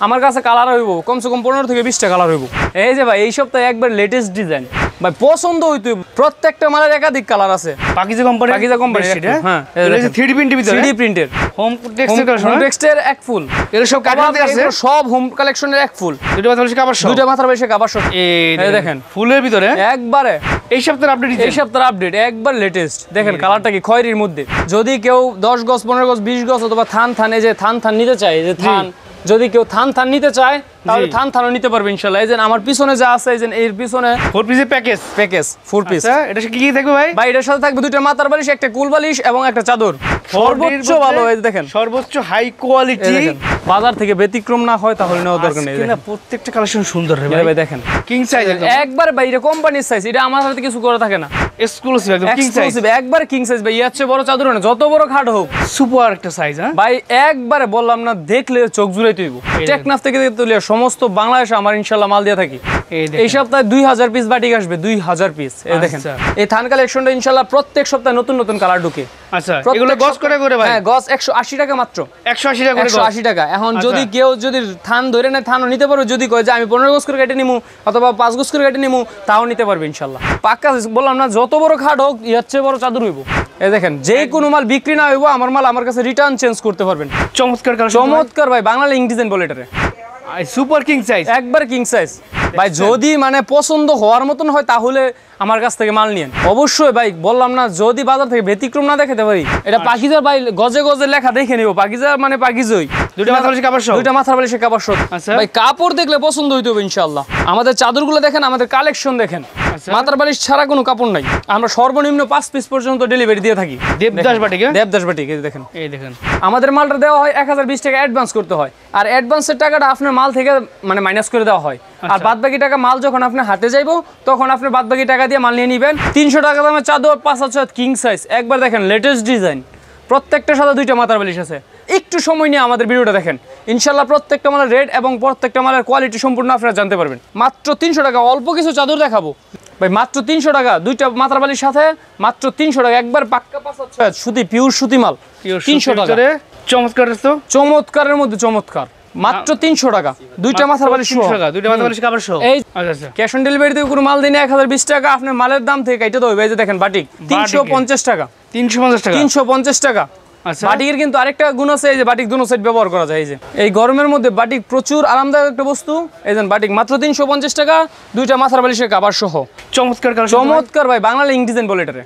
আমার কাছে কালার হইব কমসে কম 15 থেকে 20টা কালার হইব। এই যে ভাই এই সপ্তাহে একবার লেটেস্ট ডিজাইন ভাই পছন্দ হইতো, প্রত্যেকটা মালের একাধিক কালার আছে। পাকিজা কোম্পানি হ্যাঁ, এটা 3D প্রিন্টের ভিতরে, 3D প্রিন্টের home textile collection, home textile এক ফুল। এর সব কাভার আছে, সব হোম কালেকশনের এক ফুল, দুটো মাথার বালিশ কভার সহ, দুটো মাথার বালিশ কভার সহ। এই দেখেন ফুলের ভিতরে একবারে এই সপ্তাহের আপডেট, এই সপ্তাহের আপডেট একবার লেটেস্ট। দেখেন কালারটা কি খয়েরির মধ্যে। যদি কেউ 10 গজ 15 গজ 20 গজ অথবা থান এই যে থান নিতে চায়, এই যে থান যদি কেউ থান নিতে চায় তাহলে থানও নিতে পারবে ইনশাআল্লাহ। এই যে আমার পিছনে যা আছে, এই যে এর পিছনে 4 পিসের প্যাকেজ 4 পিস। আচ্ছা এটা কি থাকবে ভাই? ভাই এটার সাথে থাকবে দুটো মাথার বালিশ, একটা কুল বালিশ এবং একটা চাদর। সর্বোচ্চ ভালো, এই দেখেন সর্বোচ্চ হাই কোয়ালিটি। বাজার থেকে ব্যতিক্রম না হয় তাহলে নেওয়া দরকার নেই। না প্রত্যেকটা কালেকশন সুন্দর রে ভাই। দেখেন কিং সাইজ একবার বাইরে কোম্পানির সাইজ, এটা আমার হাতে কিছু করা থাকে না, এক্সক্লুসিভ একদম কিং সাইজ, একবার কিং সাইজ ভাই। এর চেয়ে বড় চাদর না, যত বড় খাট হোক সুপার একটা সাইজ। হ্যাঁ ভাই একবারে বললাম না, দেখলে চোখ জুড়াইতে হইব। টেকনাফ থেকে তুলে সমস্ত বাংলাদেশে আমার ইনশাআল্লাহ মাল দিয়ে থাকি। এই সপ্তাহে 2000 পিস বাটিক আসবে, 2000 পিস। এই দেখেন এই থান কালেকশনটা ইনশাআল্লাহ প্রত্যেক সপ্তাহে নতুন নতুন কালার ঢুকে। আচ্ছা এগুলো গজ করে ভাই? হ্যাঁ গজ 180 টাকা মাত্র, 180 টাকা করে, 180 টাকা। এখন যদি কেউ যদি থান ধরে নেয় থানও নিতে পারবে, যদি কয় যে আমি 15 গজ করে কেটে নিমু অথবা 5 গজ করে কেটে নিমু তাও নিতে পারবে ইনশাআল্লাহ। পাক্কা বললাম না, যত বড় খাট হোক এর চেয়ে বড় চাদর হইব। এই দেখেন যে কোনো মাল বিক্রি না হইব, আমার মাল আমার কাছে রিটার্ন চেঞ্জ করতে পারবেন। চমৎকার ভাই, বাংলা ইং ডিজাইন বলে এটারে। সুপার কিং সাইজ, একবার কিং সাইজ ভাই। যদি মানে পছন্দ হওয়ার মতন হয় তাহলে আমার কাছ থেকে মাল নিয়েন অবশ্যই ভাই। বললাম না, যদি বাজার থেকে ব্যতিক্রম না দেখাতে পারি, এটা পাকিজার ভাই গজে গজে লেখা দেখে নিব। পাকিজার মানে পাকিজই, দুটো মাথার বালিশ কভার সহ, দুটো মাথার বালিশ কভার সহ। ভাই কাপড় দেখলে পছন্দ হইতে হবে ইনশাআল্লাহ। আমাদের চাদরগুলো দেখেন, আমাদের কালেকশন দেখেন, মাথার বালিশ ছাড়া কোনো কাপড় নাই। আমরা সর্বনিম্ন 5 পিস পর্যন্ত ডেলিভারি দিয়ে থাকি। দেবদাস বাটিক এই দেখেন, এই দেখেন আমাদের মালটা দেওয়া হয় 1020 টাকা অ্যাডভান্স করতে হয়, আর অ্যাডভান্সের টাকাটা আপনার মাল থেকে মানে মাইনাস করে দেওয়া হয়। আর বাদবাকি টাকা মাল যখন আপনি হাতে যাইবো তখন আপনি বাদবাকি টাকা দিয়ে মাল নিয়ে নেবেন। 300 টাকা দামের চাদর 5 কিং সাইজ। একবার দেখেন লেটেস্ট ডিজাইন, প্রত্যেকটার সাথে দুইটা মাথার বালিশ আছে। একটু সময় নিয়ে আমাদের ভিডিওটা দেখেন, ইনশাআল্লাহ প্রত্যেকটা মালের রেট এবং প্রত্যেকটা মালের কোয়ালিটি সম্পূর্ণ আপনারা জানতে পারবেন। মাত্র 300 টাকা। অল্প কিছু চাদর দেখাবো ভাই, মাত্র 300 টাকা। দুইটা মাথার বালিশ সাথে মাত্র 300 টাকা। একবার পাক্কা 5 সুতি, পিওর সুতি মাল, 300 টাকা। চমৎকারের মধ্যে চমৎকার, মাত্র 300 টাকা। দুইটা মাথার বালিশ সহ, দুইটা মাথার বালিশ কভার সহ। এই ক্যাশ অন ডেলিভারি দিয়ে কোনো মাল দিনে 1020 টাকা আপনার মালের দাম থেকে এটা তো হবে। এই যে দেখেন বাটিক 350 টাকা, 350 টাকা। আচ্ছা বাটিকের কিন্তু আরেকটা গুণ আছে, এই যে বাটিক দুনো সাইড ব্যবহার করা যায়। এই যে এই গরমের মধ্যে বাটিক প্রচুর আরামদায়ক একটা বস্তু। এই যে বাটিক মাত্র 350 টাকা, দুইটা মাথার বালিশের কভার সহ। চমৎকার ভাই, বাংলা ইং ডিজাইন বলে এটারে।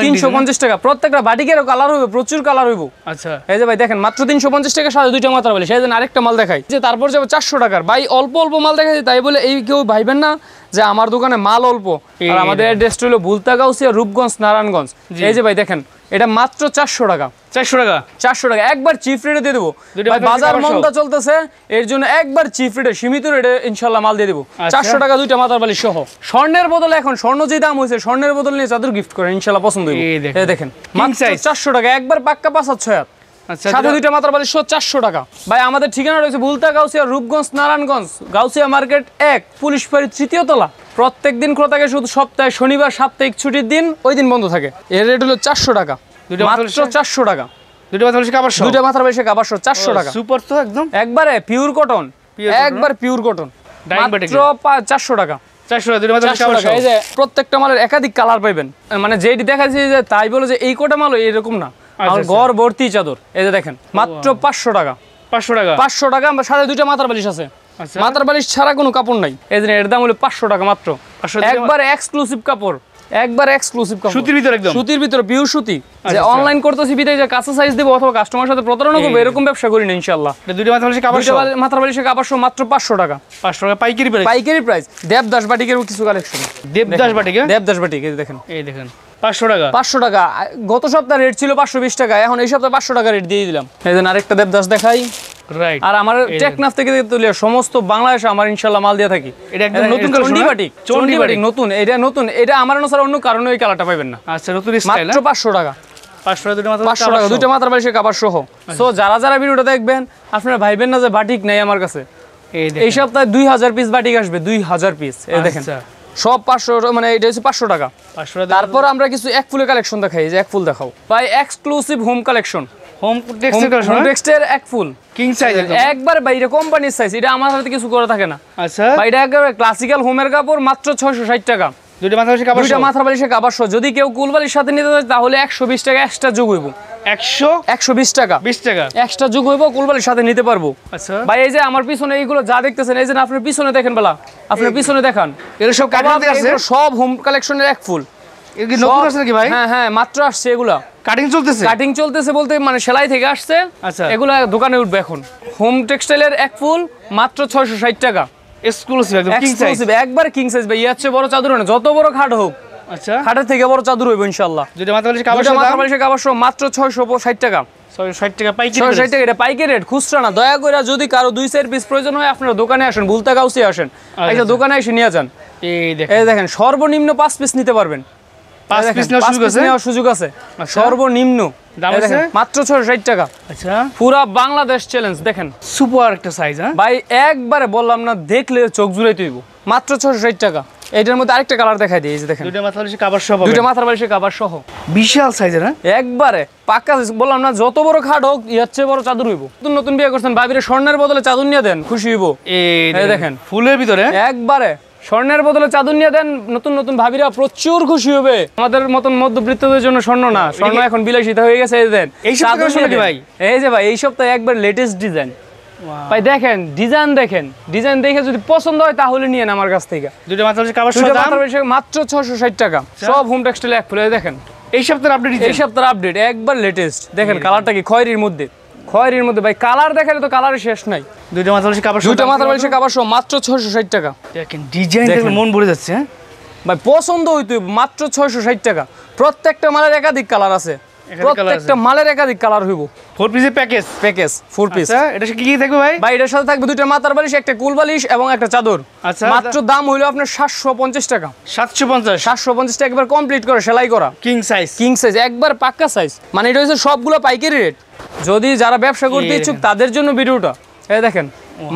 350 টাকা। প্রত্যেকটা বাটিকেরও কালার হইবে, প্রচুর কালার হইব। আচ্ছা এই যে ভাই দেখেন মাত্র 350 টাকা সাথে দুইটা মাথার বালিশ। এই যে আরেকটা মাল দেখাই, যে তারপর যাবে 400 টাকার। ভাই অল্প মাল দেখাই, তাই বলে এই কেউ ভাইবেন না যে আমার দোকানে মাল অল্প। আর আমাদের অ্যাড্রেসটা হলো ভুলতা গাউসিয়া, রূপগঞ্জ, নারায়ণগঞ্জ। এই যে ভাই দেখেন এটা মাত্র 400 টাকা। 400 টাকা একবার চিপ রেটে দিয়ে দেবো। বাজার মন্দা চলতেছে, এর জন্য একবার চিপ রেটে, সীমিত রেটে ইনশাআল্লাহ মাল দিয়ে দেবো। 400 টাকা দুইটা মাথার বালিশ সহ। স্বর্ণের বদলে এখন স্বর্ণ যে দাম হয়েছে, স্বর্ণের বদল নিয়ে চাদর গিফট করেন ইনশাআল্লাহ পছন্দ হবে। এই দেখেন মাত্র 400 টাকা, একবার পাক্কা 5-6 হাত। সাথে দুইটা মাথার বালিশ সহ 400 টাকা। ভাই আমাদের ঠিকানা রয়েছে ভুলতা গাউসিয়া, রূপগঞ্জ, নারায়ণগঞ্জ। গাউসিয়া মার্কেট 1, পুলিশ ফাঁড়ি 3য় তলা। প্রত্যেক দিন খোলা থাকে, শুধু সপ্তাহে শনিবার সাপ্তাহিক ছুটির দিন ওই দিন বন্ধ থাকে। এর রেট হলো 400 টাকা, মাত্র 400 টাকা। দুইটা মাথার বালিশ কভার সহ, দুইটা মাথার বালিশ কভার সহ 400 টাকা। সুপার তো একদম, একবারে পিওর কটন, একবার পিওর কটন, মাত্র 400 টাকা। 400 টাকা দুইটা মাথার বালিশ কভার সহ। এই যে প্রত্যেকটা মালের একাধিক কালার পাবেন, মানে যেটি দেখাচ্ছি যে তাই বলে যে এই কোটা মাল এরকম না। আর ঘর ভর্তি চাদর। এই যে দেখেন মাত্র 500 টাকা, 500 টাকা। আমার সাথে দুইটা মাথার বালিশ আছে, মাথার বালিশ ছাড়া কোনো কাপড় নাই। এই যে এর দাম হলো 500 টাকা মাত্র। একবার এক্সক্লুসিভ কাপড়, একবার এক্সক্লুসিভ কাপড়, সুতির ভিতর, একদম সুতির ভিতর, পিওর সুতি। যে অনলাইন করতেছি বিদায় যে কাঁচা সাইজ দেব অথবা কাস্টমারের সাথে প্রতারণা করব, এরকম ব্যবসা করি না ইনশাআল্লাহ। দুইটা মাথার বালিশ কভার সহ, মাথার বালিশ কভার সহ মাত্র 500 টাকা। 500 টাকা পাইকারি প্রাইস। দেবদাস বাটিকের কিছু কালেকশন, দেবদাস বাটিক। এই দেখেন, এই দেখেন 500 টাকা। গত সপ্তাহে রেট ছিল 520 টাকা, এখন এই সপ্তাহে 500 টাকা রেট দিয়ে দিলাম। এই যে আরেকটা দেবদাস দেখাই। রাইট। আর আমার টেকনাফ থেকে তুলে সমস্ত বাংলাদেশে আমার ইনশাআল্লাহ মাল দিয়ে থাকি। এটা একদম নতুন চন্ডি বাটিক, নতুন। এটা আমার অনুসারে অন্য কারণে এই কালারটা পাবেন না। আচ্ছা নতুন স্টাইল, মাত্র 500 টাকা। 500 টাকা দুইটা মাথার বালিশের কভার সহ। সো যারা ভিডিওটা দেখবেন আপনারা ভাইবেন না যে বাটিক নাই আমার কাছে। এই সপ্তাহে 2000 পিস বাটিক আসবে, 2000 পিস। এই দেখেন সব 500, মানে এটা হচ্ছে 500 টাকা। তারপর আমরা কিছু এক ফুলের কালেকশন দেখাই, যে এক ফুল দেখাও ভাই, এক্সক্লুসিভ হোম কালেকশন। হোম টেক্সটের কালেকশন, হোম টেক্সটের এক ফুল কিং সাইজ একবার বাইরে কোম্পানির সাইজ, এটা আমার হাতে কিছু করা থাকে না। আচ্ছা ভাই এটা একবারে ক্লাসিক্যাল হোমের কাপড়, মাত্র 660 টাকা। দুইটা মাথা বালিশের কাপড়, দুইটা মাথার বালিশের কাপড় সহ। যদি কেউ কুলবালির সাথে নিতে চায় তাহলে 120 টাকা এক্সট্রা যোগ হইব। 120 টাকা 20 টাকা এক্সট্রা যোগ হইব, কুলবালির সাথে নিতে পারবো। আচ্ছা ভাই এই যে আমার পিছনে এইগুলো যা দেখতেছেন, এই যে আপনার পিছনে দেখেন বলা, আপনার পিছনে দেখান, এগুলো সব কাটিং আছে, এগুলো সব হোম কালেকশনের এক ফুল। এগুলো কি নতুন আছে নাকি ভাই? হ্যাঁ হ্যাঁ, মাত্র আসছে এগুলা। কাটিং চলতেছে? কাটিং চলতেছে বলতে মানে সেলাই থেকে আসছে। আচ্ছা এগুলা দোকানে উঠবে এখন। হোম টেক্সটাইলের এক ফুল মাত্র 660 টাকা। এক্সক্লুসিভ একদম কিং সাইজ, এক্সক্লুসিভ একবার কিং সাইজ ভাই। এর চেয়ে বড় চাদর না, যত বড় খাট হোক, আচ্ছা খাটের থেকে বড় চাদর হইব ইনশাআল্লাহ। দুইটা মাথা বালিশের কাপড়, দুইটা মাথার বালিশের কাপড় সহ মাত্র 660 টাকা। 60 টাকা পাইকারি, 660 টাকা, এটা পাইকারি রেট, খুচরা না। দয়া করে যদি কারো 2-4 পিস প্রয়োজন হয় আপনারা দোকানে আসেন, ভুলতা গাউসে আসেন, এই দোকানে এসে নিয়ে যান। এই দেখেন সর্বনিম্ন 5 পিস নিতে পারবেন, 5 পিস নেওয়ার সুযোগ আছে সর্বনিম্ন। দাম আছে মাত্র 660 টাকা। আচ্ছা পুরা বাংলাদেশ চ্যালেঞ্জ। দেখেন সুপার একটা সাইজ, হ্যাঁ ভাই একবারে বললাম না, দেখলে চোখ জুড়াইতে হইব। মাত্র 660 টাকা। এটার মধ্যে আরেকটা কালার দেখাই দিই, এই যে দেখেন, দুইটা মাথা বালিশের কাপড় সহ, দুইটা মাথার বালিশের কাপড় সহ, বিশাল সাইজের, হ্যাঁ একবারে পাক্কা। বললাম না, যত বড় খাট হোক এর চেয়ে বড় চাদর হইব। নতুন নতুন বিয়ে করছেন, ভাবিরে স্বর্ণের বদলে চাদর নিয়ে দেন, খুশি হইব। এই দেখেন ফুলের ভিতরে একবারে স্বর্ণের বদলে চাদর নিয়ে দেন, নতুন নতুন ভাবিরা প্রচুর খুশি হবে। আমাদের মতন মধ্যবিত্তদের জন্য স্বর্ণ না, স্বর্ণ এখন বিলাসিতা হয়ে গেছে। এই দেন এই চাদর ভাই, এই যে ভাই এই সপ্তাহে একবার লেটেস্ট ডিজাইন ভাই। দেখেন ডিজাইন, দেখেন ডিজাইন দেখে যদি পছন্দ হয় তাহলে নিয়েন আমার কাছ থেকে। দুইটা মাথা বালিশের কাপড় দুইটা মাথার বালিশের মাত্র 660 টাকা। সব হোম টেক্সটাইল এক ফুলে। দেখেন এই সপ্তাহের আপডেট, এই সপ্তাহের আপডেট একবার লেটেস্ট। দেখেন কালারটা কি খয়েরির মধ্যে, খয়েরির মধ্যে ভাই। কালার দেখালে তো কালারের শেষ নাই। দুইটা মাথা বালিশের কাপড়, দুইটা মাথার বালিশের কাপড় সহ মাত্র 660 টাকা। দেখেন ডিজাইন দেখলে মন ভরে যাচ্ছে, হ্যাঁ ভাই পছন্দ হইতো মাত্র 660 টাকা। প্রত্যেকটা মালের একাধিক কালার আছে, প্রত্যেকটা মালের একাধিক কালার হইব। 4 পিসের প্যাকেজ, 4 পিস। আচ্ছা এটা কি কি থাকবে ভাই? ভাই এটার সাথে থাকবে দুইটা মাথার বালিশ, একটা কুল বালিশ এবং একটা চাদর। আচ্ছা মাত্র দাম হইলো আপনার 750 টাকা। 750 টাকা একবার কমপ্লিট করে সেলাই করা, কিং সাইজ, কিং সাইজ একবার পাক্কা সাইজ। মানে এটা হচ্ছে সবগুলো পাইকারি রেট। যদি যারা ব্যবসা করতে ইচ্ছুক তাদের জন্য ভিডিওটা। এই দেখেন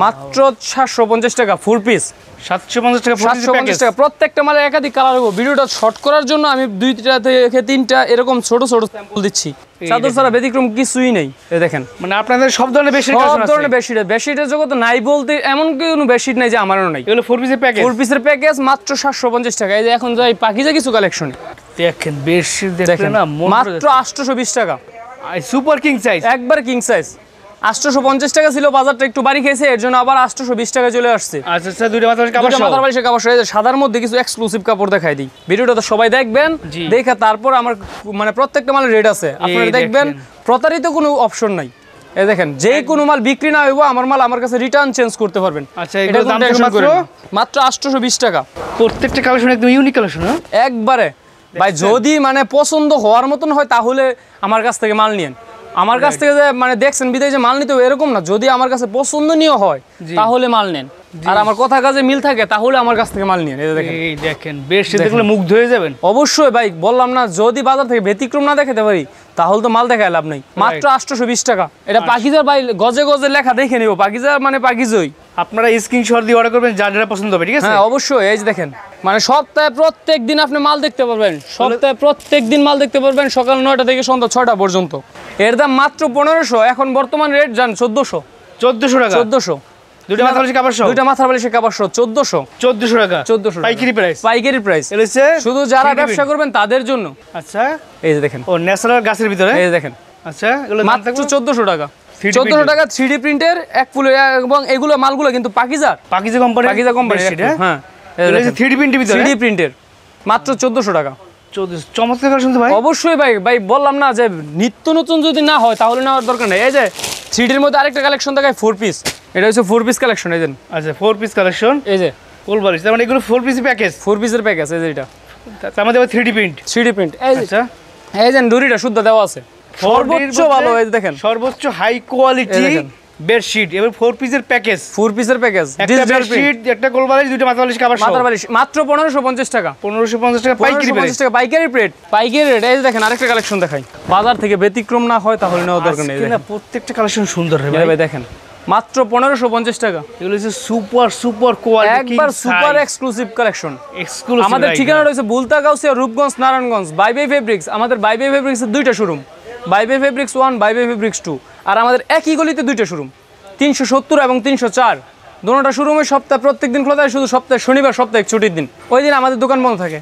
মাত্র 750 টাকা 4 পিস। 750 টাকা 750 টাকা। প্রত্যেকটা মালের একাধিক কালার হবে। ভিডিওটা শর্ট করার জন্য আমি 2টা থেকে 3টা এরকম ছোট ছোট স্যাম্পল দিচ্ছি। চাদর ছাড়া ব্যতিক্রম কিছুই নেই। এই দেখেন মানে আপনাদের সব ধরনের বেশি, সব ধরনের বেডশিট। বেডশিটের জগৎ নাই বলতে এমন কোনো বেডশিট নাই যে আমারও নাই। এগুলো 4 পিসের প্যাকেজ, 4 পিসের প্যাকেজ মাত্র 750 টাকা। এই যে এখন যাই পাকিজা কিছু কালেকশন দেখেন বেডশিট দেখেন না, মাত্র 820 টাকা। সুপার কিং সাইজ, একবার কিং সাইজ। 850 টাকা ছিল, বাজারটা একটু বাড়ি খেয়েছে, এর জন্য আবার 820 টাকা চলে আসছে। আচ্ছা আচ্ছা দুইটা মাথা বালিশের কাপড়, দুইটা মাথার বালিশের কাপড় সহ। সাদার মধ্যে কিছু এক্সক্লুসিভ কাপড় দেখাই দিই। ভিডিওটা তো সবাই দেখবেন, দেখে তারপর আমার মানে প্রত্যেকটা মালের রেট আছে, আপনারা দেখবেন। প্রতারিত কোনো অপশন নাই। এই দেখেন যে কোনো মাল বিক্রি না হইব, আমার মাল আমার কাছে রিটার্ন চেঞ্জ করতে পারবেন। আচ্ছা এটার দাম মাত্র 820 টাকা। প্রত্যেকটা কালেকশন একদম ইউনিক কালেকশন, একবারে ভাই। যদি মানে পছন্দ হওয়ার মতন হয় তাহলে আমার কাছ থেকে মাল নিয়েন। আমার কাছ থেকে যে মানে দেখছেন বিদায় যে মাল নিতে হবে এরকম না। যদি আমার কাছে পছন্দনীয় হয় তাহলে মাল নেন, আর আমার কথা কাজে মিল থাকে তাহলে আমার কাছ থেকে মাল নিয়েন। এই দেখেন, এই দেখেন বেডশিট দেখলে মুগ্ধ হয়ে যাবেন। অবশ্যই ভাই, বললাম না যদি বাজার থেকে ব্যতিক্রম না দেখাতে পারি তাহলে তো মাল দেখায় লাভ নেই। মাত্র 820 টাকা। এটা পাকিজার ভাই, গজে গজে লেখা দেখে নিব। পাকিজার মানে পাকিজই। আপনারা স্ক্রিনশট দিয়ে অর্ডার করবেন, যার যেটা পছন্দ হবে, ঠিক আছে? হ্যাঁ অবশ্যই। এই যে দেখেন মানে সপ্তাহে প্রত্যেক দিন আপনি মাল দেখতে পারবেন, সপ্তাহে প্রত্যেক দিন মাল দেখতে পারবেন, সকাল 9টা থেকে সন্ধ্যা 6টা পর্যন্ত। এর দাম মাত্র 1500। এখন বর্তমান রেট জান 1400 টাকা। 1400 দুইটা মাথা বালিশের কাপড় সহ, দুইটা মাথার বালিশের কাপড় সহ 1400 টাকা। 1400 পাইকারি প্রাইস, পাইকারি প্রাইস। এলছে শুধু যারা ব্যবসা করবেন তাদের জন্য। আচ্ছা এই যে দেখেন, ও ন্যাচারাল গাছের ভিতরে, এই যে দেখেন আচ্ছা এগুলো মাত্র 1400 টাকা। 1400 টাকা 3D প্রিন্টের এক ফুল। এবং এগুলো মালগুলো কিন্তু পাকিজা কোম্পানি, হ্যাঁ 3D প্রিন্টের ভিতরে, 3D প্রিন্টের মাত্র 1400 টাকা। 1400 চমৎকার কালেকশন ভাই। অবশ্যই ভাই, ভাই বললাম না যে নিত্য নতুন যদি না হয় তাহলে নেওয়ার দরকার নেই। এই যে 3D এর মধ্যে আরেকটা কালেকশন দেখায় 4 পিস। এটা হচ্ছে 4 পিস কালেকশন। এই যে আচ্ছা 4 পিস কালেকশন, এই যে ফুল বালিশ, তার মানে এগুলো 4 পিস প্যাকেজ, 4 পিসের প্যাকেজ। এই যে এটা তার মধ্যে 3D প্রিন্ট, 3D প্রিন্ট। এই যে আচ্ছা এই যে ডুরিটা শুদ্ধ দেওয়া আছে, সর্বোচ্চ ভালো। এই যে দেখেন সর্বোচ্চ হাই কোয়ালিটি বেডশিট এবং 4 পিসের প্যাকেজ, 4 পিসের প্যাকেজ। একটা বেডশিট, একটা গোল বালিশ, দুইটা মাথা বালিশ কাভার সহ, মাথার বালিশ মাত্র 1550 টাকা। 1550 টাকা পাইকারি প্রাইস, পাইকারি রেট, পাইকারি রেট। এই যে দেখেন আরেকটা কালেকশন দেখাই। বাজার থেকে ব্যতিক্রম না হয় তাহলে নেওয়ার দরকার নেই। না প্রত্যেকটা কালেকশন সুন্দর রে ভাই। দেখেন মাত্র 1550 টাকা। এগুলো হচ্ছে সুপার কোয়ালিটি, একবার সুপার এক্সক্লুসিভ কালেকশন। এক্সক্লুসিভ। আমাদের ঠিকানা রয়েছে Bulta Gausia, Rupganj, Narayanganj. Bye Bye Fabrics. আমাদের বাই বাই ফেব্রিক্সের 2টা showroom, Bye Bye Fabrics 1, Bye Bye Fabrics 2। আর আমাদের একই গলিতে দুইটা শোরুম, 370 এবং 304। দুটোটা শোরুমে প্রত্যেক দিন খোলা থাকে, শুধু সপ্তাহে শনিবার সপ্তাহে ছুটির দিন, ওই দিন আমাদের দোকান বন্ধ থাকে।